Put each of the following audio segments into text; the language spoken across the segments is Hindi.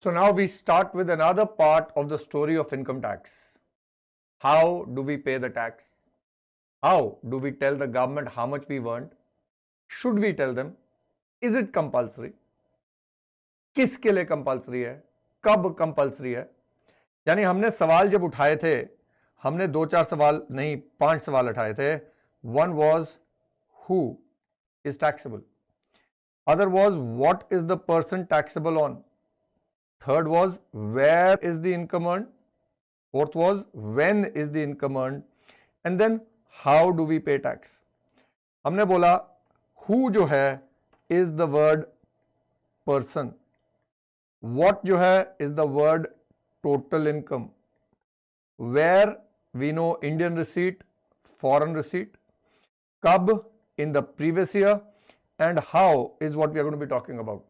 So now we start with another part of the story of income tax. How do we pay the tax? How do we tell the government how much we earned? Should we tell them? Is it compulsory? किसके लिए कंपल्सरी है? कब कंपल्सरी है? यानी हमने सवाल जब उठाए थे, हमने 2-4 सवाल नहीं 5 सवाल उठाए थे. One was who is taxable? Other was what is the person taxable on? Third was where is the income earned? Fourth was when is the income earned? And then how do we pay tax? हमने बोला who जो है is the word person. What जो है is the word total income. Where we know Indian receipt, foreign receipt. कब in the previous year and how is what we are going to be talking about.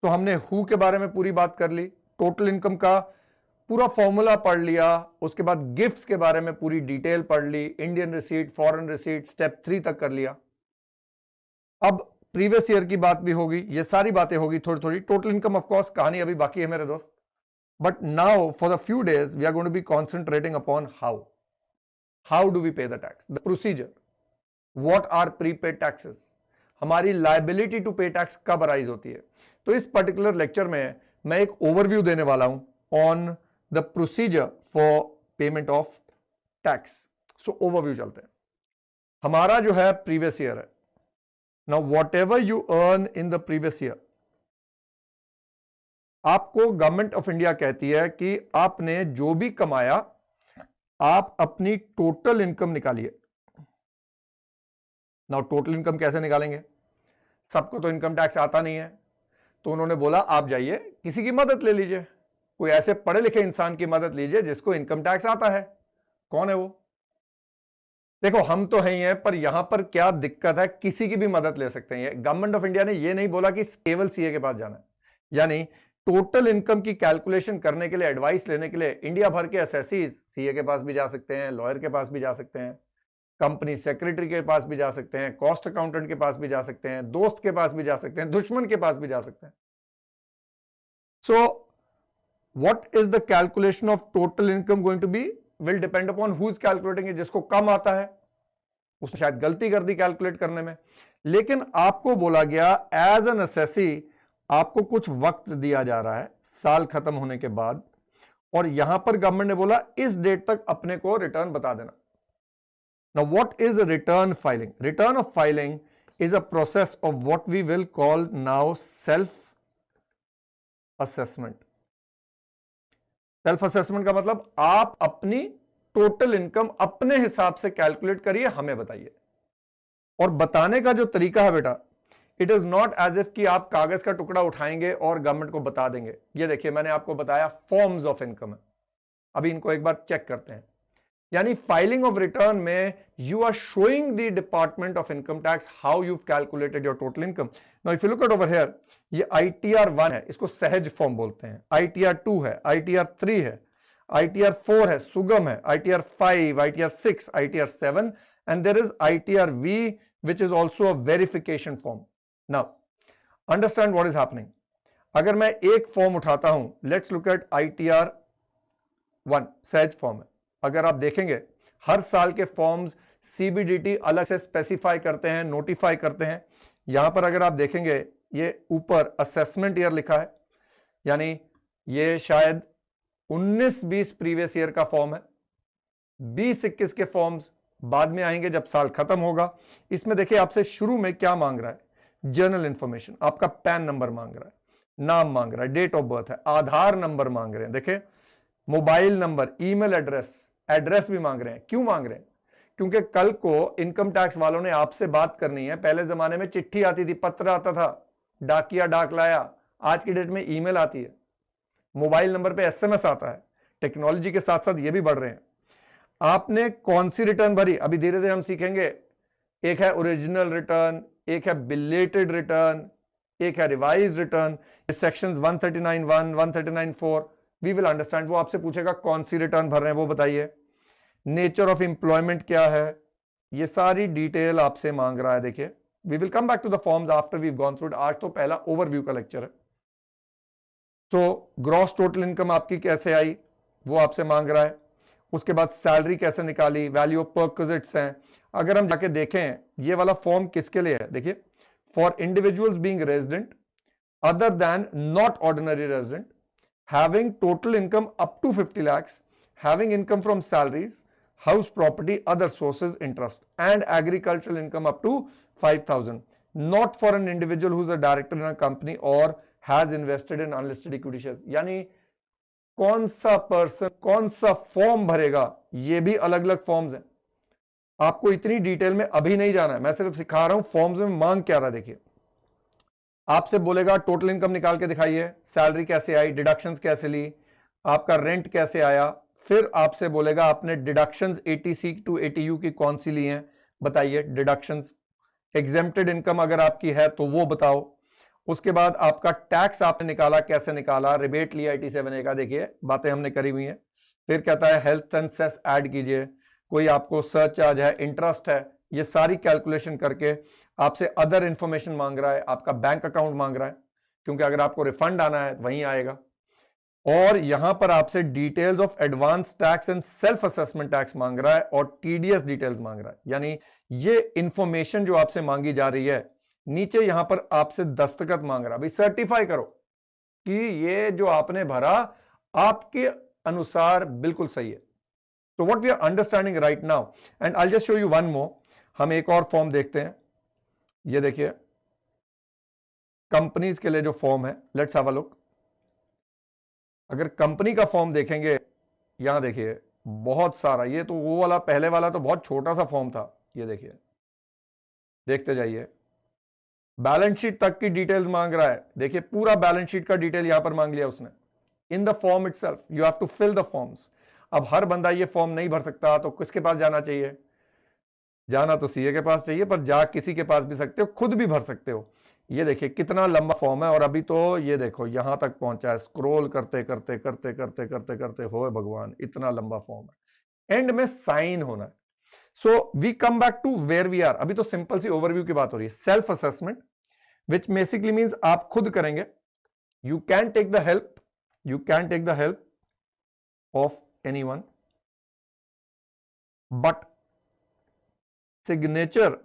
तो हमने who के बारे में पूरी बात कर ली, टोटल इनकम का पूरा फॉर्मूला पढ़ लिया, उसके बाद गिफ्ट्स के बारे में पूरी डिटेल पढ़ ली, Indian receipt, foreign receipt, step 3 तक कर लिया. अब प्रीवियस ईयर की बात भी होगी, ये सारी बातें होगी थोड़ी थोड़ी. टोटल इनकम ऑफ कोर्स कहानी अभी बाकी है मेरे दोस्त. But now for the few days we are going to be concentrating upon how do we pay the tax, the procedure, what are prepaid taxes, हमारी लायबिलिटी टू पे टैक्स कब अराइज होती है. तो इस पर्टिकुलर लेक्चर में मैं एक ओवरव्यू देने वाला हूं on the procedure for payment of tax. So overview चलते हैं. हमारा जो है प्रीवियस ईयर है. Now what ever you earn in the previous year, आपको गवर्नमेंट ऑफ इंडिया कहती है कि आपने जो भी कमाया आप अपनी टोटल इनकम निकालिए. नाउ टोटल इनकम कैसे निकालेंगे? सबको तो इनकम टैक्स आता नहीं है, तो उन्होंने बोला आप जाइए किसी की मदद ले लीजिए, कोई ऐसे पढ़े लिखे इंसान की मदद लीजिए जिसको इनकम टैक्स आता है. कौन है वो? देखो हम तो है ही हैं, पर यहां पर क्या दिक्कत है, किसी की भी मदद ले सकते हैं. गवर्नमेंट ऑफ इंडिया ने ये नहीं बोला कि केवल सीए के पास जाना है. यानी टोटल इनकम की कैलकुलेशन करने के लिए, एडवाइस लेने के लिए इंडिया भर के एसएससीज सीए के पास भी जा सकते हैं, लॉयर के पास भी जा सकते हैं, कंपनी सेक्रेटरी के पास भी जा सकते हैं, कॉस्ट अकाउंटेंट के पास भी जा सकते हैं, दोस्त के पास भी जा सकते हैं, दुश्मन के पास भी जा सकते हैं. So what is the calculation of total income going to be will depend upon who is calculating it. जिसको कम आता है उसने शायद गलती कर दी कैलकुलेट करने में, लेकिन आपको बोला गया एज एन एसएससी आपको कुछ वक्त दिया जा रहा है साल खत्म होने के बाद, और यहां पर गवर्नमेंट ने बोला इस डेट तक अपने को रिटर्न बता देना. Now what is the return filing? Return of filing is a process of what we will call now self assessment. Self assessment का मतलब आप अपनी टोटल इनकम अपने हिसाब से कैलकुलेट करिए, हमें बताइए. और बताने का जो तरीका है बेटा, it is not as if कि आप कागज का टुकड़ा उठाएंगे और गवर्नमेंट को बता देंगे. ये देखिए मैंने आपको बताया फॉर्म्स ऑफ इनकम है, अभी इनको एक बार चेक करते हैं. यानी फाइलिंग ऑफ रिटर्न में you are showing the department of income tax how you calculated your total income. Now if you look at over here, ये ITR 1 है, इसको सहज फॉर्म बोलते हैं. ITR 2 है, ITR 3 है, ITR 4 है, सुगम है, ITR 5, ITR 6, ITR 7 and there is ITR V which is also a verification form. Now understand what is happening. अगर मैं एक फॉर्म उठाता हूं, लेट्स लुक एट ITR 1, सहज फॉर्म है. अगर आप देखेंगे हर साल के फॉर्म्स CBDT अलग से स्पेसिफाई करते हैं, नोटिफाई करते हैं. यहां पर अगर आप देखेंगे ये ऊपर असेसमेंट ईयर लिखा है, यानी ये शायद 19-20 प्रीवियस ईयर का फॉर्म है. 20-21 के फॉर्म्स बाद में आएंगे जब साल खत्म होगा. इसमें देखिए आपसे शुरू में क्या मांग रहा है, जर्नल इंफॉर्मेशन, आपका पैन नंबर मांग रहा है, नाम मांग रहा है, डेट ऑफ बर्थ है, आधार नंबर मांग रहे हैं, देखिए मोबाइल नंबर, ईमेल एड्रेस भी मांग रहे हैं. क्यों मांग रहे हैं? क्योंकि कल को इनकम टैक्स वालों ने आपसे बात करनी है. पहले जमाने में चिट्ठी आती थी, पत्र आता था, डाकिया डाक लाया. आज की डेट में ईमेल आती है, मोबाइल नंबर पे SMS आता है. टेक्नोलॉजी के साथ साथ ये भी बढ़ रहे हैं. आपने कौन सी रिटर्न भरी, अभी धीरे धीरे हम सीखेंगे. एक है ओरिजिनल रिटर्न, एक है बिलेटेड रिटर्न, एक है revise return. Sections 139(1), 139(4) we will understand. वो आपसे पूछेगा कौन सी रिटर्न भर रहे हैं वो बताइए, नेचर ऑफ एम्प्लॉयमेंट क्या है, ये सारी डिटेल आपसे मांग रहा है. देखिए we will come back to the forms after we gone through. आज तो पहला ओवरव्यू का लेक्चर है. सो ग्रॉस टोटल इनकम आपकी कैसे आई वो आपसे मांग रहा है। उसके बाद सैलरी कैसे निकाली, वैल्यू ऑफ परक्विजिट्स हैं। अगर हम जाके देखें ये वाला फॉर्म किसके लिए है, देखिए, for individuals being resident other than not ordinary resident having total income up to 50 lakhs, having income from salaries, house property, other sources, interest, and agricultural income up to 5,000. Not for an individual who's a director in a company or has invested in unlisted equity shares. यानी कौन सा पर्सन कौन सा फॉर्म भरेगा, ये भी अलग अलग फॉर्म्स हैं। आपको इतनी डिटेल में अभी नहीं जाना है, मैं सिर्फ सिखा रहा हूं फॉर्म्स में मांग क्या रहा। देखिए, आपसे बोलेगा टोटल इनकम निकाल के दिखाइए, सैलरी कैसे आई, डिडक्शंस कैसे ली, आपका रेंट कैसे आया, फिर आपसे बोलेगा आपने डिडक्शंस एटीसी टू एटीयू की कौन सी ली हैं बताइए, डिडक्शंस, एग्जेम्प्टेड इनकम अगर आपकी है तो वो बताओ। उसके बाद आपका टैक्स आपने निकाला, कैसे निकाला, रिबेट लिया 87A का, देखिए बातें हमने करी हुई हैं। फिर कहता है हेल्थ एंड सेस ऐड कीजिए, कोई आपको सर्च चार्ज है, इंटरेस्ट है, ये सारी कैलकुलेशन करके आपसे अदर इंफॉर्मेशन मांग रहा है, आपका बैंक अकाउंट मांग रहा है, क्योंकि अगर आपको रिफंड आना है वहीं आएगा। और यहां पर आपसे details of advance tax and self assessment tax मांग रहा है और टीडीएस डिटेल्स मांग रहा है। यानी ये इंफॉर्मेशन जो आपसे मांगी जा रही है, नीचे यहां पर आपसे दस्तखत मांग रहा है, भाई सर्टिफाई करो कि ये जो आपने भरा आपके अनुसार बिल्कुल सही है। तो what we are understanding right now, and I just show you one more, हम एक और फॉर्म देखते हैं। ये देखिए कंपनीज के लिए जो फॉर्म है, लेट्स हैव अ लुक। अगर कंपनी का फॉर्म देखेंगे, यहां देखिए बहुत सारा, ये तो वो वाला पहले वाला तो बहुत छोटा सा फॉर्म था, ये देखिए, देखते जाइए, बैलेंस शीट तक की डिटेल्स मांग रहा है। देखिए पूरा बैलेंस शीट का डिटेल यहां पर मांग लिया उसने in the form itself, you have to fill the forms. अब हर बंदा ये फॉर्म नहीं भर सकता, तो किसके पास जाना चाहिए, जाना तो सीए के पास चाहिए, पर जा किसी के पास भी सकते हो, खुद भी भर सकते हो। ये देखिए कितना लंबा फॉर्म है, और अभी तो ये देखो यहां तक पहुंचा है, स्क्रॉल करते करते करते करते करते करते हो भगवान, इतना लंबा फॉर्म है, एंड में साइन होना है। So we come back to where we are. अभी तो सिंपल सी ओवरव्यू की बात हो रही है, self assessment, which basically means आप खुद करेंगे। You can take the help, you can take the help of anyone, but signature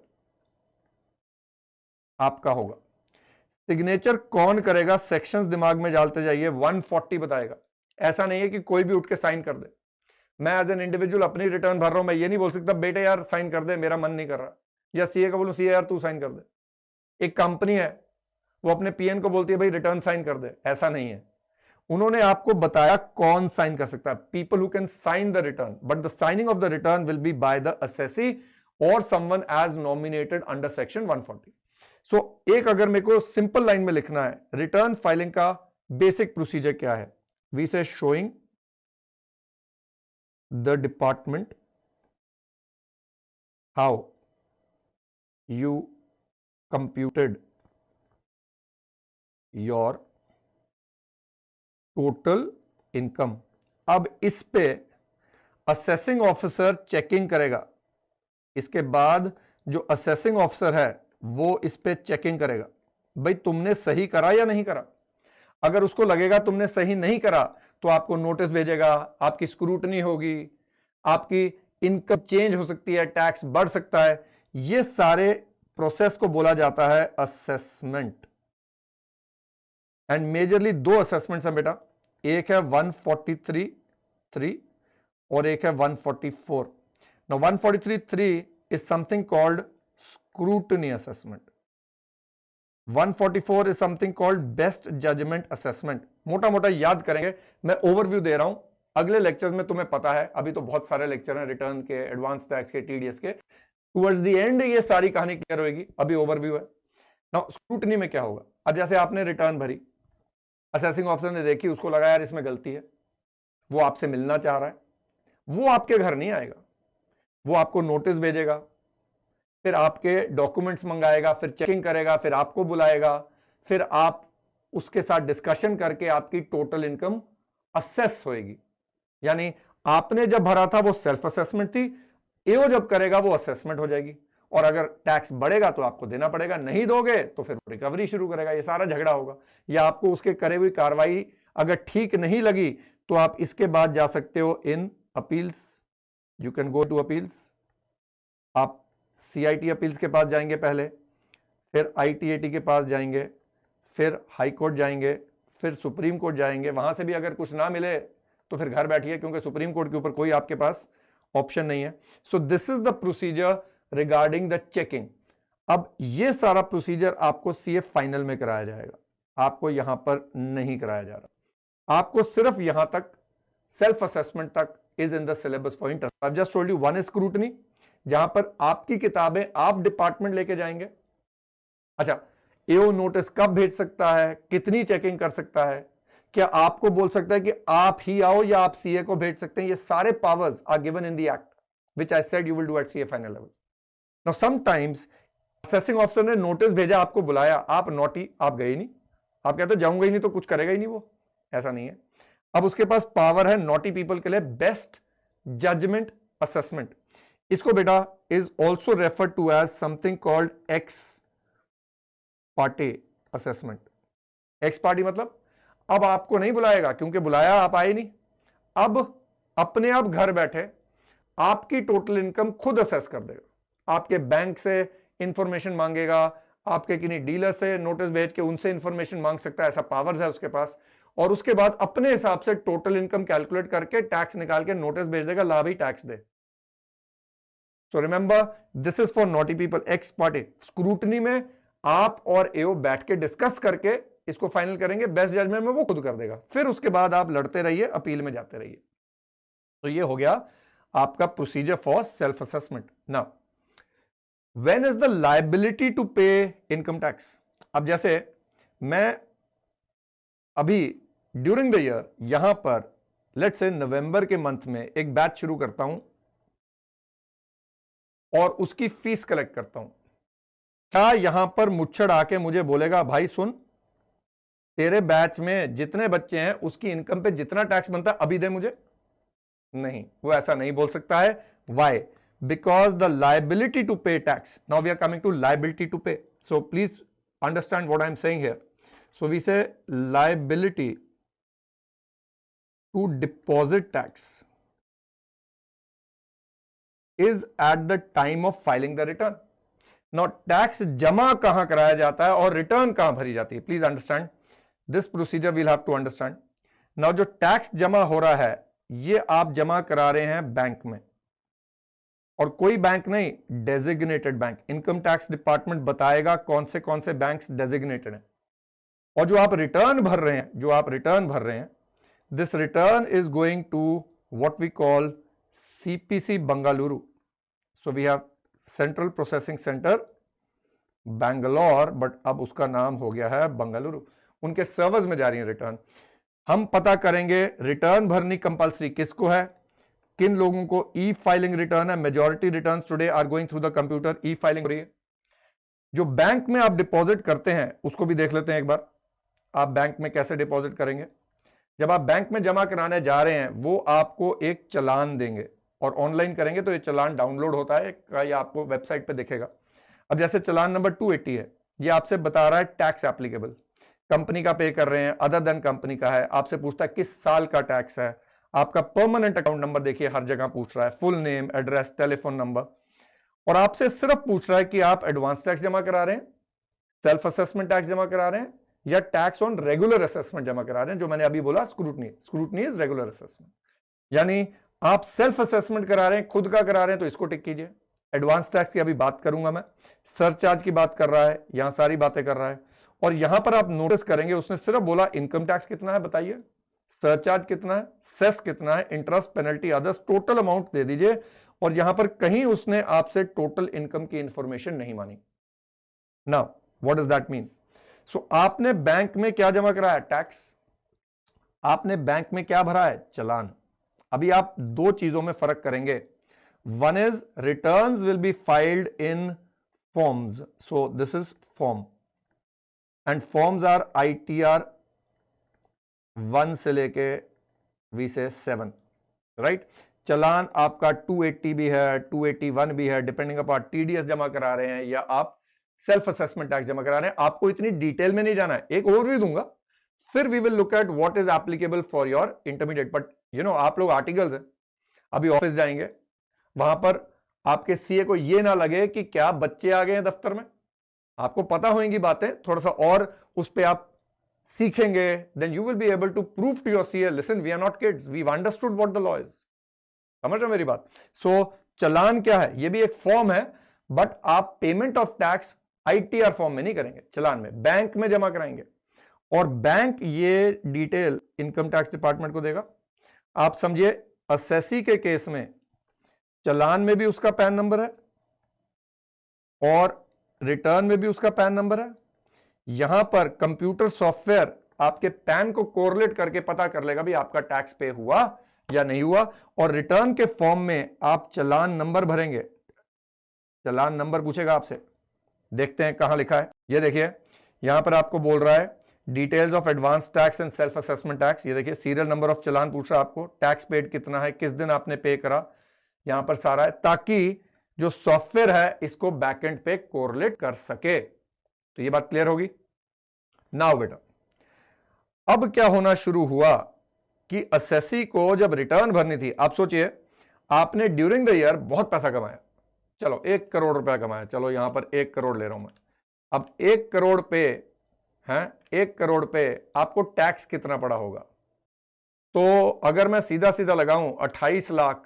आपका होगा। सिग्नेचर कौन करेगा, सेक्शंस दिमाग में डालते जाइए, 140 बताएगा। ऐसा नहीं है कि कोई भी उठ के साइन कर दे। मैं एज एन इंडिविजुअल अपनी रिटर्न भर रहा हूं, मैं ये नहीं बोल सकता बेटे यार साइन कर दे, मेरा मन नहीं कर रहा, या सीए को बोलूं सीए यार तू साइन कर दे। एक कंपनी है वो अपने पीएन को बोलती है भाई रिटर्न साइन कर दे, ऐसा नहीं है। उन्होंने आपको बताया कौन साइन कर सकता है, people who can sign the return, but the signing off the return will be by the assessee और someone as nominated under section 140। So एक अगर मेरे को सिंपल लाइन में लिखना है, रिटर्न फाइलिंग का बेसिक प्रोसीजर क्या है, we say showing the department how you computed your total income. अब इस पे असेसिंग ऑफिसर चेकिंग करेगा, इसके बाद जो असेसिंग ऑफिसर है वो इस पे चेकिंग करेगा, भाई तुमने सही करा या नहीं करा। अगर उसको लगेगा तुमने सही नहीं करा तो आपको नोटिस भेजेगा, आपकी स्क्रूटनी होगी, आपकी इनकम चेंज हो सकती है, टैक्स बढ़ सकता है। ये सारे प्रोसेस को बोला जाता है असेसमेंट। एंड मेजरली दो असेसमेंट्स हैं बेटा, एक है 143(3) और एक है 144। Now 143(3) is something called scrutiny assessment, 144 is something called best judgment assessment. मोटा मोटा याद करेंगे, मैं ओवरव्यू दे रहा हूं, अगले लेक्चर्स में तुम्हें पता है, अभी तो बहुत सारे लेक्चर हैं रिटर्न के, एडवांस टैक्स के, टीडीएस के, टुवर्ड्स द एंड ये सारी कहानी क्लियर होगी, अभी ओवरव्यू है। नाउ स्क्रूटनी में क्या होगा, अब जैसे आपने रिटर्न भरी, असेसिंग ऑफिसर ने देखी, उसको लगा यार इसमें गलती है, वो आपसे मिलना चाह रहा है, वो आपके घर नहीं आएगा, वो आपको नोटिस भेजेगा, फिर आपके डॉक्यूमेंट्स मंगाएगा, फिर चेकिंग करेगा, फिर आपको बुलाएगा, फिर आप उसके साथ डिस्कशन करके आपकी टोटल इनकम असेस होएगी। यानी आपने जब भरा था वो सेल्फ असेसमेंट थी, एओ जब करेगा वो असेसमेंट हो जाएगी, और अगर टैक्स बढ़ेगा तो आपको देना पड़ेगा, नहीं दोगे तो फिर रिकवरी शुरू करेगा, ये सारा झगड़ा होगा, या आपको उसके करे हुई कार्रवाई अगर ठीक नहीं लगी तो आप इसके बाद जा सकते हो in appeals, you can go to appeals. आप CIT अपील्स के पास जाएंगे पहले, फिर ITAT के पास जाएंगे, फिर हाई कोर्ट जाएंगे, फिर सुप्रीम कोर्ट जाएंगे। वहां से भी अगर कुछ ना मिले तो फिर घर बैठिए, क्योंकि सुप्रीम कोर्ट के ऊपर कोई आपके पास ऑप्शन नहीं है। सो this is the procedure regarding the checking. अब ये सारा प्रोसीजर आपको CA फाइनल में कराया जाएगा, आपको यहां पर नहीं कराया जा रहा। आपको सिर्फ यहां तक सेल्फ असेसमेंट तक is in the syllabus for inter. I just told you, one is scrutiny, जहां पर आपकी किताबें आप डिपार्टमेंट लेके जाएंगे। अच्छा, AO नोटिस कब भेज सकता है, कितनी चेकिंग कर सकता है, क्या आपको बोल सकता है कि आप ही आओ या आप CA को भेज सकते हैं, ये सारे powers are given in the act which I said you will do at CA final level. Now sometimes assessing officer ने नोटिस भेजा, आपको बुलाया, आप नॉटी, आप गए नहीं, आप कहते जाऊंगा ही नहीं तो कुछ करेगा ही नहीं वो, ऐसा नहीं है। अब उसके पास पावर है नॉटी पीपल के लिए बेस्ट जजमेंट असेसमेंट। इसको बेटा is also refer to as something called ex parte assessment. Ex parte मतलब अब आपको नहीं बुलाएगा, क्योंकि बुलाया आप आए नहीं, अब अपने आप घर बैठे आपकी टोटल इनकम खुद असेस कर देगा। आपके बैंक से इंफॉर्मेशन मांगेगा, आपके किन्हीं डीलर से नोटिस भेज के उनसे इंफॉर्मेशन मांग सकता है, ऐसा पावर्स है उसके पास। और उसके बाद अपने हिसाब से टोटल इनकम कैलकुलेट करके टैक्स निकाल के नोटिस भेज देगा, ला भाई tax they. So remember, this is for naughty people, x party. Scrutiny में आप और AO बैठ के डिस्कस करके इसको फाइनल करेंगे, बेस्ट जजमेंट में वो खुद कर देगा, फिर उसके बाद आप लड़ते रहिए, अपील में जाते रहिए। तो ये हो गया आपका procedure for self assessment. Now when is the liability to pay income tax. अब जैसे मैं अभी ड्यूरिंग द ईयर यहां पर लेट्स से नवंबर के मंथ में एक बैच शुरू करता हूं और उसकी फीस कलेक्ट करता हूं, क्या यहां पर मुच्छड़ आके मुझे बोलेगा भाई सुन, तेरे बैच में जितने बच्चे हैं उसकी इनकम पे जितना टैक्स बनता है अभी दे मुझे? नहीं, वो ऐसा नहीं बोल सकता है। Why? Because the liability to pay tax, now we are coming to liability to pay, so please understand what I am saying here. So we say liability to deposit tax is at the time of filing the return. Now tax जमा कहां कराया जाता है और रिटर्न कहां भरी जाती है, please understand this procedure, will have to understand. Now जो टैक्स जमा हो रहा है ये आप जमा करा रहे हैं बैंक में, और कोई बैंक नहीं, designated bank. Income tax department बताएगा कौन से बैंक्स डेजिग्नेटेड हैं। और जो आप रिटर्न भर रहे हैं this return is going to what we call CPC Bengaluru. So we have Central Processing Center Bangalore, but अब उसका नाम हो गया है बंगलुरु। उनके सर्वर्स में जा रही है रिटर्न। हम पता करेंगे रिटर्न भरनी कंपलसरी किसको है, किन लोगों को ई फाइलिंग रिटर्न है। Majority return today are going through the computer, e filing हो रही है। जो बैंक में आप डिपॉजिट करते हैं उसको भी देख लेते हैं एक बार, आप बैंक में कैसे डिपॉजिट करेंगे। जब आप बैंक में जमा कराने जा रहे हैं वो आपको एक चालान देंगे, और ऑनलाइन करेंगे तो ये चालान डाउनलोड होता है, ये आपको वेबसाइट पे दिखेगा। अब जैसे चालान नंबर 280 है, ये आपसे बता रहा है टैक्स एप्लीकेबल, कंपनी का पे कर रहे हैं, अदर देन कंपनी का है, आपसे पूछता है किस साल का टैक्स है, आपका परमानेंट अकाउंट नंबर देखिए हर जगह पूछ रहा है, full name, address, telephone number, और आपसे सिर्फ पूछ रहा है कि आप एडवांस टैक्स जमा करा रहे हैं, सेल्फ असेसमेंट टैक्स जमा करा रहे हैं, या टैक्स ऑन रेगुलर असेसमेंट जमा करा रहे हैं, जो मैंने अभी बोला स्क्रूटनी इज रेगुलर असेसमेंट। यानी आप सेल्फ असेसमेंट करा रहे हैं, खुद का करा रहे हैं तो इसको टिक कीजिए। एडवांस टैक्स की अभी बात करूंगा मैं, सरचार्ज की बात कर रहा है, यहां सारी बातें कर रहा है। और यहां पर आप नोटिस करेंगे उसने सिर्फ बोला इनकम टैक्स कितना है बताइए, सरचार्ज कितना है, सेस कितना है, interest, penalty, others, total amount दे दीजिए। और यहां पर कहीं उसने आपसे टोटल इनकम की इंफॉर्मेशन नहीं मानी। Now what does that mean? So आपने बैंक में क्या जमा कराया, टैक्स। आपने बैंक में क्या भरा है, चालान। अभी आप दो चीजों में फर्क करेंगे, one is returns will be filed in forms, so this is form, and forms are ITR 1 से लेके वी से 7, राइट। चालान आपका 280 भी है, 281 भी है, डिपेंडिंग अपॉन TDS जमा करा रहे हैं या आप सेल्फ असेसमेंट टैक्स जमा करा रहे हैं। आपको इतनी डिटेल में नहीं जाना है, एक ओवरव्यू दूंगा, फिर we will look at what is applicable for your intermediate. But you know आप लोग आर्टिकल्स हैं, अभी ऑफिस जाएंगे, वहां पर आपके सीए को ये ना लगे कि क्या बच्चे आ गए हैं दफ्तर में, आपको पता होंगी बातें, थोड़ा सा और उस पर आप सीखेंगे, then you will be able to prove to your CA, listen we are not kids, we understood what the law is. समझ रहे हो मेरी बात? सो चालान क्या है? ये भी एक फॉर्म है, बट आप payment of tax ITR form में नहीं करेंगे, चालान में, बैंक में जमा कराएंगे, और बैंक ये डिटेल इनकम टैक्स डिपार्टमेंट को देगा। आप समझिए असेसी के केस में चालान में भी उसका पैन नंबर है और रिटर्न में भी उसका पैन नंबर है। यहां पर कंप्यूटर सॉफ्टवेयर आपके पैन को कोरिलेट करके पता कर लेगा भी आपका टैक्स पे हुआ या नहीं हुआ, और रिटर्न के फॉर्म में आप चालान नंबर भरेंगे, चालान नंबर पूछेगा आपसे, देखते हैं कहां लिखा है। ये देखिए यहां पर आपको बोल रहा है details of advance tax and self assessment tax. ये देखिए सीरियल नंबर ऑफ चालान पूछ रहा है आपको, टैक्स पेड कितना है, किस दिन आपने पे करा, यहां पर सारा है, ताकि जो सॉफ्टवेयर है इसको बैकएंड पे कोरिलेट कर सके। तो ये बात क्लियर होगी। नाउ बेटा अब क्या होना शुरू हुआ कि असेसी को जब रिटर्न भरनी थी, आप सोचिए आपने ड्यूरिंग द ईयर बहुत पैसा कमाया, चलो 1 करोड़ रुपया कमाया, चलो यहां पर 1 करोड़ ले रहा हूं मैं। अब 1 करोड़ पे हैं, 1 करोड़ पे आपको टैक्स कितना पड़ा होगा? तो अगर मैं सीधा सीधा लगाऊं 28 लाख,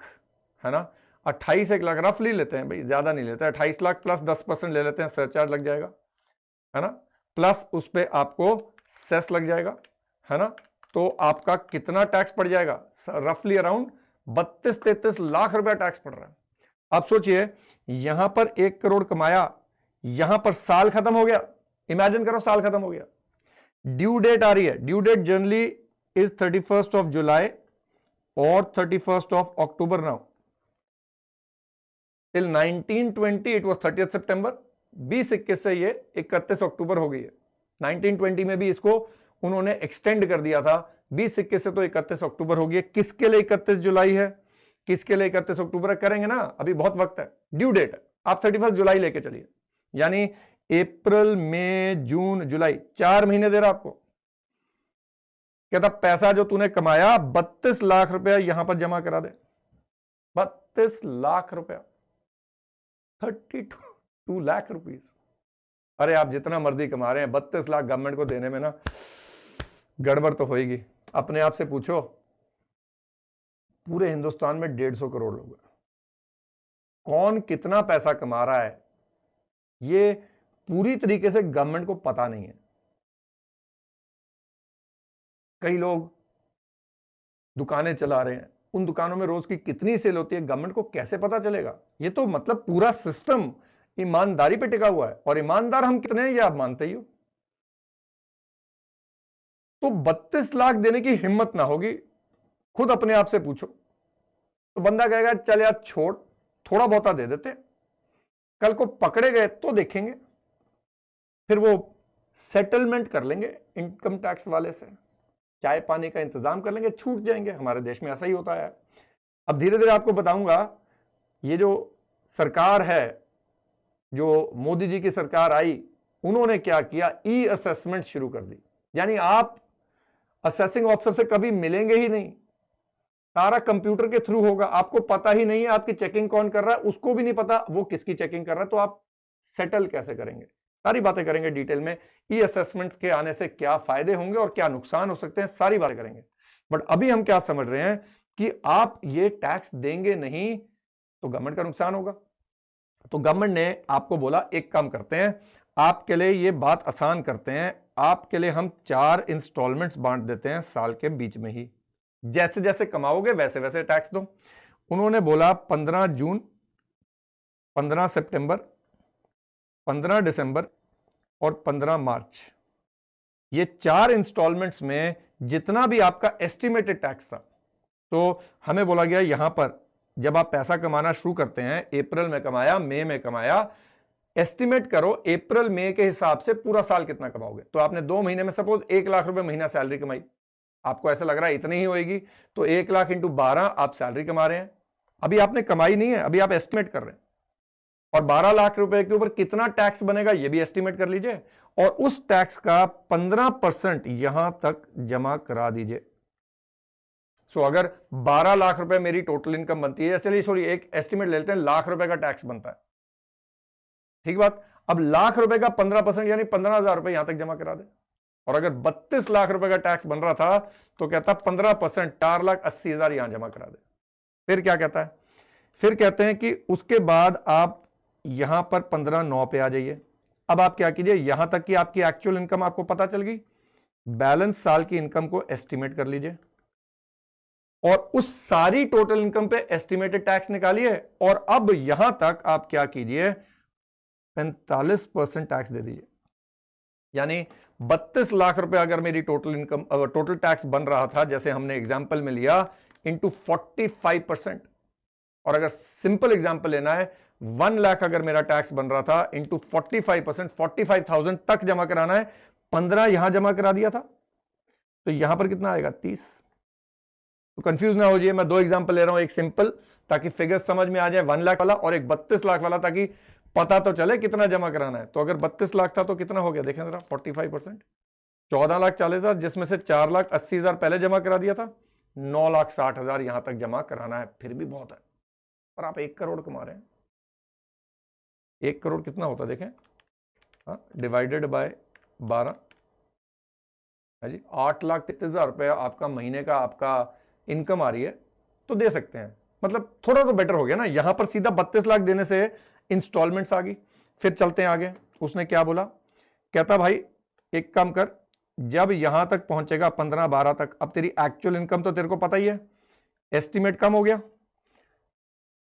है ना, 28 1 लाख रफली लेते हैं भाई, ज्यादा नहीं लेते, 28 लाख प्लस 10% ले लेते हैं, सरचार्ज लग जाएगा, है ना, प्लस उस पे आपको सेस लग जाएगा, है ना, तो आपका कितना टैक्स पड़ जाएगा? रफली अराउंड 32-33 लाख रुपया टैक्स पड़ रहा है। आप सोचिए यहां पर 1 करोड़ कमाया, यहां पर साल खत्म हो गया, इमेजिन करो साल खत्म हो गया, ड्यू डेट आ रही है, due date generally is 31st of July और 31st of October. Now till 1920 it was 30th September, 2021 से ये 31 अक्टूबर हो गई है। 1920 में भी इसको उन्होंने एक्सटेंड कर दिया था, 2021 से तो 31 अक्टूबर हो गई। किसके लिए 31 जुलाई है, किसके लिए 31 अक्टूबर करेंगे ना, अभी बहुत वक्त है, ड्यू डेट है, आप 31 जुलाई लेके चलिए, यानी अप्रैल मई जून जुलाई 4 महीने दे रहा आपको। कहता पैसा जो तूने कमाया 32 लाख रुपया यहां पर जमा करा दे, 32 लाख रुपया, 32 लाख रुपीस। अरे आप जितना मर्जी कमा रहे हैं, 32 लाख गवर्नमेंट को देने में ना गड़बड़ तो होगी। अपने आप से पूछो, पूरे हिंदुस्तान में 150 करोड़ लोग हैं, कौन कितना पैसा कमा रहा है ये पूरी तरीके से गवर्नमेंट को पता नहीं है। कई लोग दुकानें चला रहे हैं, उन दुकानों में रोज की कितनी सेल होती है गवर्नमेंट को कैसे पता चलेगा? ये तो मतलब पूरा सिस्टम ईमानदारी पे टिका हुआ है, और ईमानदार हम कितने हैं ये आप मानते ही हो। तो 32 लाख देने की हिम्मत ना होगी, खुद अपने आप से पूछो। तो बंदा कहेगा चल यार छोड़, थोड़ा बहुता दे देते, कल को पकड़े गए तो देखेंगे, फिर वो सेटलमेंट कर लेंगे इनकम टैक्स वाले से, चाय पानी का इंतजाम कर लेंगे, छूट जाएंगे। हमारे देश में ऐसा ही होता है। अब धीरे धीरे आपको बताऊंगा, ये जो सरकार है, जो मोदी जी की सरकार आई, उन्होंने क्या किया, ई असेसमेंट शुरू कर दी, यानी आप असेसिंग ऑफिसर से कभी मिलेंगे ही नहीं, सारा कंप्यूटर के थ्रू होगा, आपको पता ही नहीं है आपकी चेकिंग कौन कर रहा है, उसको भी नहीं पता वो किसकी चेकिंग कर रहा है, तो आप सेटल कैसे करेंगे, सारी बातें करेंगे डिटेल में। ई असेसमेंट के आने से क्या फायदे होंगे और क्या नुकसान हो सकते हैं, सारी बातें करेंगे। बट अभी हम क्या समझ रहे हैं कि आप ये टैक्स देंगे नहीं तो गवर्नमेंट का नुकसान होगा। तो गवर्नमेंट ने आपको बोला एक काम करते हैं, आपके लिए ये बात आसान करते हैं, आपके लिए हम 4 इंस्टॉलमेंट्स बांट देते हैं साल के बीच में ही, जैसे जैसे कमाओगे वैसे वैसे टैक्स दो। उन्होंने बोला 15 जून, 15 सितंबर, 15 दिसंबर और 15 मार्च, ये 4 इंस्टॉलमेंट्स में जितना भी आपका एस्टिमेटेड टैक्स था, तो हमें बोला गया यहां पर जब आप पैसा कमाना शुरू करते हैं, अप्रैल में कमाया, मई में कमाया, एस्टिमेट करो अप्रैल मई के हिसाब से पूरा साल कितना कमाओगे। तो आपने 2 महीने में सपोज 1 लाख रुपए महीना सैलरी कमाई, आपको ऐसा लग रहा है इतनी ही होगी, तो 1 लाख इंटू 12 आप सैलरी कमा रहे हैं। अभी आपने कमाई नहीं है, अभी आप एस्टिमेट कर रहे हैं, और 12 लाख रुपए के ऊपर कितना टैक्स बनेगा ये भी एस्टिमेट कर लीजिए, और उस टैक्स का 15% यहां तक जमा करा दीजिए। सो अगर 12 लाख रुपए मेरी टोटल इनकम बनती है, चलिए सॉरी एक एस्टिमेट ले लेते हैं, लाख रुपए का टैक्स बनता है, ठीक बात। अब लाख रुपए का 15% यानी 15,000 रुपए यहां तक जमा करा दे। और अगर 32 लाख रुपए का टैक्स बन रहा था तो कहता 15% 4,80,000 यहां जमा करा दे। फिर क्या कहता है, फिर कहते हैं कि उसके बाद आप यहां पर 15/9 पे आ जाइए। अब आप क्या कीजिए, यहां तक कि आपकी एक्चुअल इनकम आपको पता चल गई, बैलेंस साल की इनकम को एस्टिमेट कर लीजिए और उस सारी टोटल इनकम पे एस्टिमेटेड टैक्स निकालिए। और अब यहां तक आप क्या कीजिए, 45% टैक्स दे दीजिए। यानी 32 लाख रुपए अगर मेरी टोटल इनकम टोटल टैक्स बन रहा था, जैसे हमने एग्जांपल में लिया, इंटू 45%। और अगर सिंपल एग्जांपल लेना है, 1 लाख अगर मेरा टैक्स बन रहा था, इंटू 45%, 45,000 तक जमा कराना है। 15 यहां जमा करा दिया था तो यहां पर कितना आएगा, 30। तो कंफ्यूज ना हो जाइए, मैं 2 एग्जांपल ले रहा हूं, एक सिंपल ताकि फिगर समझ में आ जाए 1 लाख वाला, और एक 32 लाख वाला ताकि पता तो चले कितना जमा कराना है। तो अगर 32 लाख था तो कितना हो गया, देखें जरा, 45% 14,40,000, जिसमें से 4,80,000 पहले जमा करा दिया था, 9,60,000 यहां तक जमा कराना है। फिर भी बहुत है, पर आप 1 करोड़ कमा रहे हैं। 1 करोड़ कितना होता है देखें, डिवाइडेड बाय 12 है जी, 8,30,000 रुपए आपका महीने का आपका इनकम आ रही है, तो दे सकते हैं। मतलब थोड़ा तो बेटर हो गया ना, यहां पर सीधा 32 लाख देने से इंस्टॉलमेंट्स आ गई। फिर चलते हैं आगे, उसने क्या बोला, कहता भाई एक काम कर, जब यहां तक पहुंचेगा 15-12 तक, अब तेरी एक्चुअल इनकम तो तेरे को पता ही है, एस्टिमेट कम हो गया,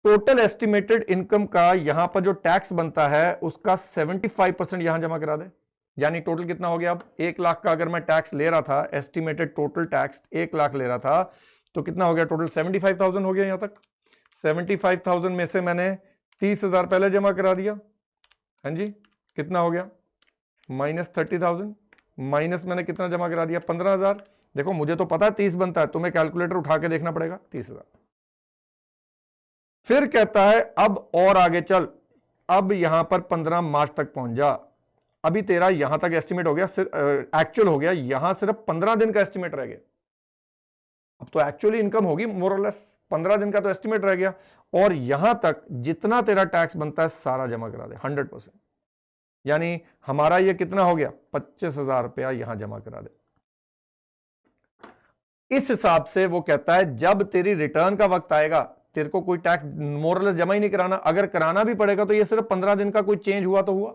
टोटल एस्टिमेटेड इनकम का यहां पर जो टैक्स बनता है उसका 75% यहां जमा करा दे। यानी टोटल कितना हो गया, अब 1 लाख का अगर मैं टैक्स ले रहा था, एस्टिमेटेड टोटल टैक्स 1 लाख ले रहा था, तो कितना हो गया टोटल, 75,000 हो गया यहां तक। 75,000 में से मैंने 30,000 पहले जमा करा दिया, हाँ जी, कितना हो गया, माइनस 30,000, माइनस मैंने कितना जमा करा दिया, 15,000। देखो मुझे तो पता है 30 बनता है, तुम्हें कैलकुलेटर उठा के देखना पड़ेगा, 30,000। फिर कहता है अब और आगे चल, अब यहां पर 15 मार्च तक पहुंच जा। अभी तेरा यहां तक एस्टिमेट हो गया, एक्चुअल हो गया, यहां सिर्फ 15 दिन का एस्टिमेट रह गया। अब तो एक्चुअली इनकम होगी मोर और लेस, 15 दिन का तो एस्टिमेट रह गया, और यहां तक जितना तेरा टैक्स बनता है सारा जमा करा दे 100%। यानी हमारा ये कितना हो गया, 25,000 रुपया यहां जमा करा दे। इस हिसाब से वो कहता है जब तेरी रिटर्न का वक्त आएगा, तेरे को कोई टैक्स मोरलेस जमा ही नहीं कराना, अगर कराना भी पड़ेगा तो ये सिर्फ 15 दिन का कोई चेंज हुआ तो हुआ।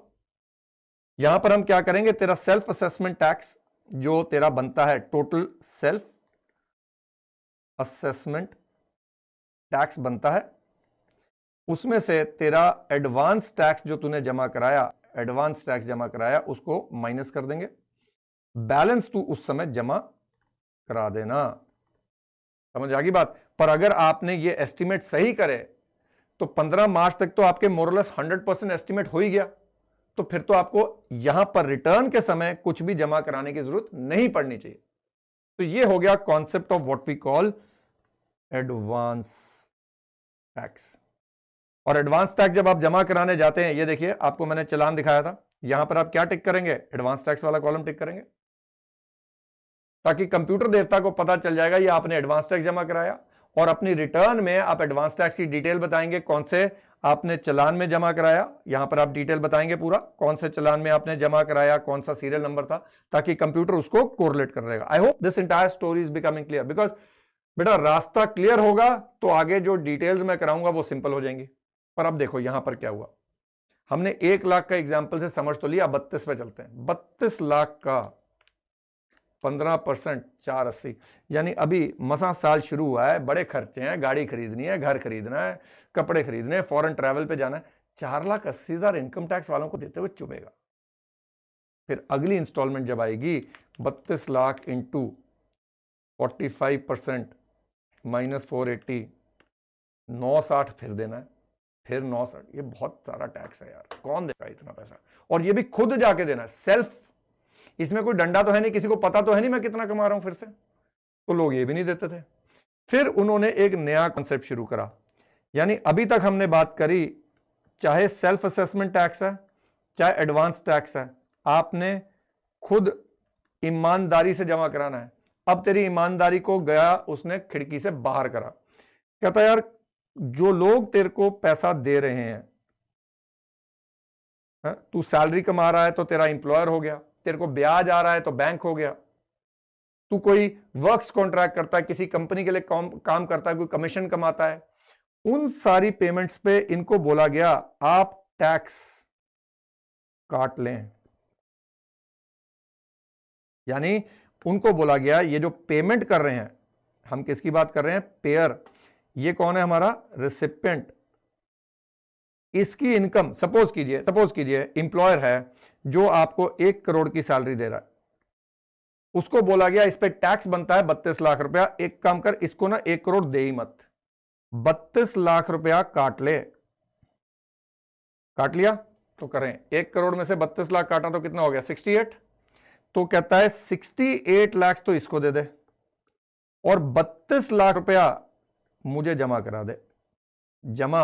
यहां पर हम क्या करेंगे, तेरा सेल्फ असेसमेंट टैक्स जो तेरा बनता है, टोटल सेल्फ असेसमेंट टैक्स बनता है, उसमें से तेरा एडवांस टैक्स जो तूने जमा कराया, एडवांस टैक्स जमा कराया, उसको माइनस कर देंगे, बैलेंस तू उस समय जमा करा देना। समझ आ गई बात। पर अगर आपने ये एस्टिमेट सही करे तो 15 मार्च तक तो आपके मोरलेस 100% एस्टिमेट हो ही गया, तो फिर तो आपको यहां पर रिटर्न के समय कुछ भी जमा कराने की जरूरत नहीं पड़नी चाहिए। तो ये हो गया concept of what we call advance tax. और एडवांस टैक्स जब आप जमा कराने जाते हैं, ये देखिए आपको मैंने चालान दिखाया था, यहां पर आप क्या टिक करेंगे, एडवांस टैक्स वाला कॉलम टिक करेंगे, ताकि कंप्यूटर देवता को पता चल जाएगा ये आपने एडवांस टैक्स जमा कराया। और अपनी रिटर्न में आप एडवांस टैक्स की डिटेल बताएंगे, कौन से आपने चालान में जमा कराया, यहां पर आप डिटेल बताएंगे पूरा, कौन से चालान में आपने जमा कराया, कौन सा सीरियल नंबर था, ताकि कंप्यूटर उसको कोरिलेट कर देगा। I hope this entire story is becoming clear, because बेटा रास्ता क्लियर होगा तो आगे जो डिटेल्स मैं कराऊंगा वो सिंपल हो जाएंगी। पर अब देखो यहां पर क्या हुआ, हमने 1 लाख का एग्जाम्पल से समझ तो लिया, 32 पे चलते हैं। 32 लाख का 15% 480, यानी अभी मसा साल शुरू हुआ है, बड़े खर्चे हैं, गाड़ी खरीदनी है, घर खरीदना है, कपड़े खरीदने, फॉरेन ट्रैवल पे जाना है, 4,80,000 इनकम टैक्स वालों को देते हुए चुभेगा। फिर अगली इंस्टॉलमेंट जब आएगी, 32 लाख इंटू 45% माइनस 480, 960 फिर देना है, फिर 960। ये बहुत सारा टैक्स है यार, कौन देगा इतना पैसा, और ये भी खुद जाके देना है, सेल्फ। इसमें कोई डंडा तो है नहीं, किसी को पता तो है नहीं मैं कितना कमा रहा हूं फिर से, तो लोग ये भी नहीं देते थे। फिर उन्होंने एक नया कॉन्सेप्ट शुरू करा, यानी अभी तक हमने बात करी, चाहे सेल्फ असेसमेंट टैक्स है चाहे एडवांस टैक्स है, आपने खुद ईमानदारी से जमा कराना है। अब तेरी ईमानदारी को गया उसने खिड़की से बाहर करा, कहता यार जो लोग तेरे को पैसा दे रहे हैं, तू सैलरी कमा रहा है तो तेरा एम्प्लॉयर हो गया, तेरे को ब्याज आ रहा है तो बैंक हो गया, तू कोई वर्क्स कॉन्ट्रैक्ट करता है, किसी कंपनी के लिए काम करता है, कोई कमीशन कमाता है, उन सारी पेमेंट्स पे इनको बोला गया आप टैक्स काट लें। यानी उनको बोला गया ये जो पेमेंट कर रहे हैं, हम किसकी बात कर रहे हैं, पेयर, ये कौन है हमारा रेसिपिएंट, इसकी इनकम सपोज कीजिए एम्प्लॉयर है जो आपको 1 करोड़ की सैलरी दे रहा है, उसको बोला गया इस पे टैक्स बनता है 32 लाख रुपया, एक काम कर इसको ना 1 करोड़ दे ही मत, 32 लाख रुपया काट ले। काट लिया तो करें, 1 करोड़ में से 32 लाख काटा तो कितना हो गया 68, तो कहता है 68 लाख तो इसको दे दे और 32 लाख रुपया मुझे जमा करा दे, जमा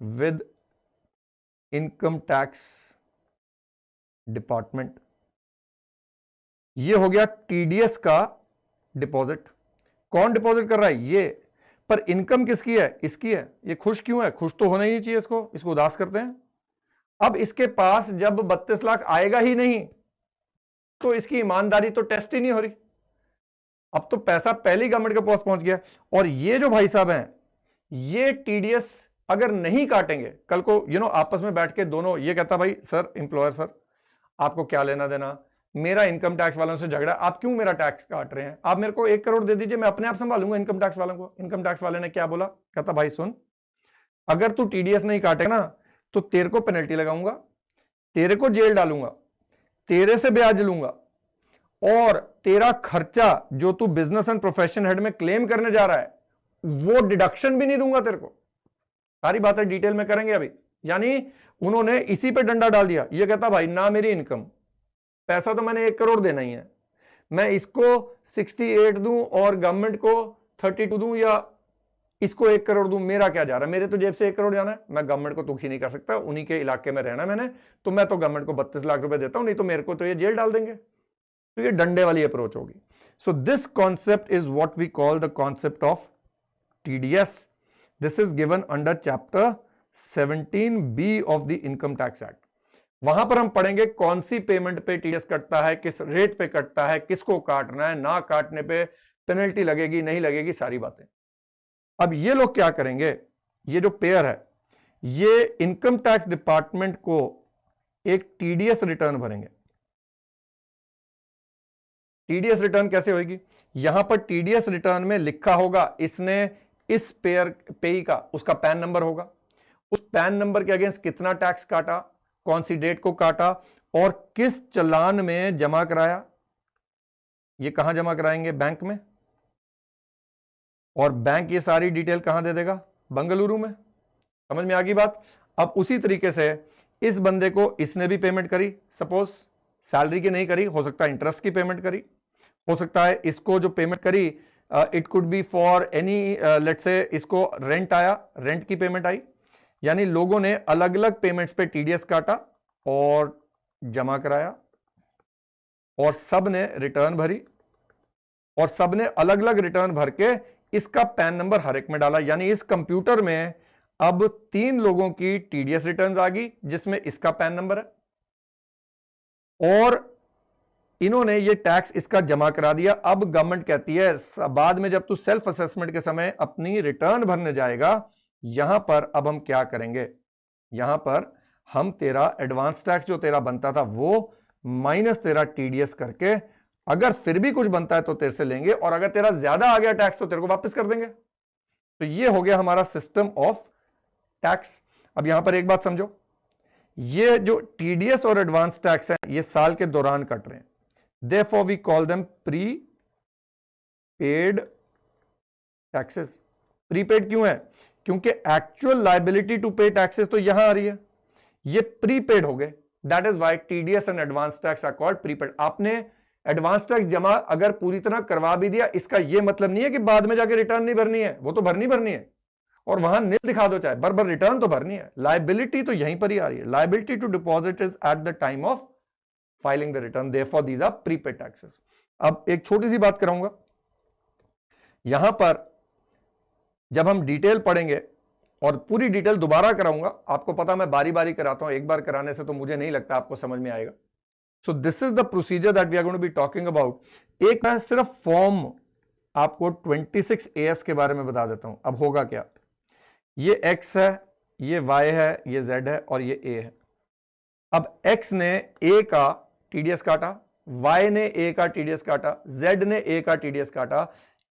विद इनकम टैक्स डिपार्टमेंट। ये हो गया टीडीएस का डिपॉजिट। कौन डिपॉजिट कर रहा है, ये, पर इनकम किसकी है, इसकी है। ये खुश क्यों है, खुश तो होना ही नहीं चाहिए, इसको उदास करते हैं। अब इसके पास जब 32 लाख आएगा ही नहीं तो इसकी ईमानदारी तो टेस्ट ही नहीं हो रही, अब तो पैसा पहले ही गवर्नमेंट के पास पहुंच गया। और ये जो भाई साहब हैं, ये टीडीएस अगर नहीं काटेंगे, कल को आपस में बैठ के दोनों, ये कहता भाई सर एम्प्लॉयर सर आपको क्या लेना देना, मेरा इनकम टैक्स वालों से झगड़ा, आप क्यों मेरा टैक्स काट रहे हैं, आप मेरे को 1 करोड़ दे दीजिए, मैं अपने आप संभालूंगा इनकम टैक्स वालों को। इनकम टैक्स वाले ने क्या बोला, कहता भाई सुन, अगर तू टीडीएस नहीं काटेगा ना तो तेरे को पेनल्टी लगाऊंगा, तेरे को जेल डालूंगा, तेरे से ब्याज लूंगा, और तेरा खर्चा जो तू बिजनेस एंड प्रोफेशन हेड में क्लेम करने जा रहा है वो डिडक्शन भी नहीं दूंगा तेरे को। सारी बातें डिटेल में करेंगे अभी। यानी उन्होंने इसी पे डंडा डाल दिया। ये कहता भाई ना मेरी इनकम, पैसा तो मैंने 1 करोड़ देना ही है, मैं इसको 68 दूं और गवर्नमेंट को 32 दूं या इसको 1 करोड़ दूं, मेरा क्या जा रहा है, मेरे तो जेब से 1 करोड़ जाना है, मैं गवर्नमेंट को दुखी नहीं कर सकता, उन्हीं के इलाके में रहना मैंने, तो मैं तो गवर्नमेंट को 32 लाख रुपए देता हूं, नहीं तो मेरे को तो ये जेल डाल देंगे। तो ये डंडे वाली अप्रोच होगी। So this concept is what we call the concept of TDS. This is given under chapter 17B of the income tax act. वहां पर हम पढ़ेंगे कौन सी पेमेंट पे टीडीएस कटता है, किस रेट पे कटता है, किसको काटना है, ना काटने पे पेनल्टी लगेगी नहीं लगेगी, सारी बातें। अब ये लोग क्या करेंगे, ये जो पेयर है ये इनकम टैक्स डिपार्टमेंट को एक टीडीएस रिटर्न भरेंगे। टीडीएस रिटर्न कैसे होगी, यहां पर टीडीएस रिटर्न में लिखा होगा इसने इस पेई का उसका पैन नंबर होगा, उस पैन नंबर के अगेंस्ट कितना टैक्स काटा, कौन सी डेट को काटा और किस चालान में जमा कराया। ये कहां जमा कराएंगे, बैंक में, और बैंक ये सारी डिटेल कहां दे देगा, बेंगलुरु में। समझ में आ गई बात। अब उसी तरीके से इस बंदे को इसने भी पेमेंट करी, सपोज सैलरी की नहीं करी, हो सकता है इंटरेस्ट की पेमेंट करी, हो सकता है इसको जो पेमेंट करी it could be for any let's say इसको रेंट आया, रेंट की पेमेंट आई। यानी लोगों ने अलग अलग पेमेंट्स पे टीडीएस काटा और जमा कराया और सब ने रिटर्न भरी और सब ने अलग अलग रिटर्न भर के इसका पैन नंबर हर एक में डाला। यानी इस कंप्यूटर में अब 3 लोगों की टीडीएस रिटर्न्स आ गई जिसमें इसका पैन नंबर है और इन्होंने ये टैक्स इसका जमा करा दिया। अब गवर्नमेंट कहती है बाद में जब तू सेल्फ असेसमेंट के समय अपनी रिटर्न भरने जाएगा, यहां पर अब हम क्या करेंगे, यहां पर हम तेरा एडवांस टैक्स जो तेरा बनता था वो माइनस तेरा टीडीएस करके, अगर फिर भी कुछ बनता है तो तेरे से लेंगे और अगर तेरा ज्यादा आ गया टैक्स तो तेरे को वापस कर देंगे। तो ये हो गया हमारा सिस्टम ऑफ टैक्स। अब यहां पर एक बात समझो, ये जो टीडीएस और एडवांस टैक्स है ये साल के दौरान कट रहे हैं, therefore we call them prepaid taxes। Prepaid क्यों है, क्योंकि actual liability to pay taxes तो यहां आ रही है, ये प्रीपेड हो गए, that is why TDS and advance tax are called prepaid. आपने एडवांस टैक्स जमा अगर पूरी तरह करवा भी दिया, इसका यह मतलब नहीं है कि बाद में जाके रिटर्न नहीं भरनी है, वो तो भरनी है और वहां नील दिखा दो चाहे, बर रिटर्न तो भरनी है। लाइबिलिटी तो यहीं पर ही आ रही है, liability to deposit is at the time of filing the return, therefore these are prepaid taxes. अब एक छोटी सी बात कराऊंगा, यहां पर जब हम डिटेल पढ़ेंगे और पूरी डिटेल दोबारा कराऊंगा, आपको पता मैं बारी बारी कराता हूं, एक बार कराने से तो मुझे नहीं लगता आपको समझ में आएगा। So this is the procedure that we are going to be talking about. एक मैं सिर्फ फॉर्म आपको 26AS के बारे में बता देता हूं। अब होगा क्या, ये x है, ये y है, ये z है और ये a है। अब x ने a का TDS काटा, y ने a का TDS काटा, z ने a का TDS काटा।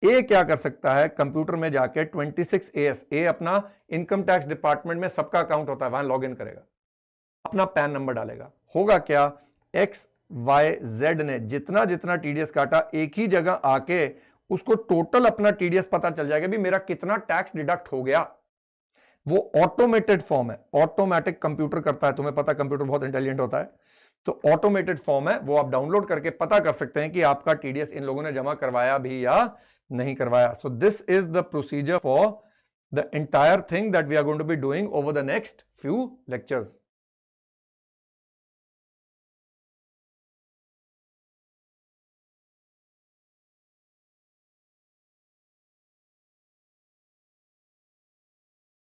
a क्या कर सकता है, कंप्यूटर में जाके 26AS, a अपना इनकम टैक्स डिपार्टमेंट में सबका अकाउंट होता है, वहां लॉग इन करेगा, अपना पैन नंबर डालेगा। होगा क्या, x y z ने जितना जितना TDS काटा, एक ही जगह आके उसको टोटल अपना TDS पता चल जाएगा भी मेरा कितना टैक्स डिडक्ट हो गया। वो ऑटोमेटेड फॉर्म है, ऑटोमेटिक कंप्यूटर करता है, तुम्हें पता कंप्यूटर बहुत इंटेलिजेंट होता है, तो ऑटोमेटेड फॉर्म है, वो आप डाउनलोड करके पता कर सकते हैं कि आपका TDS इन लोगों ने जमा करवाया भी या नहीं करवाया। So this is the procedure for the entire thing that we are going to be doing over the next few lectures.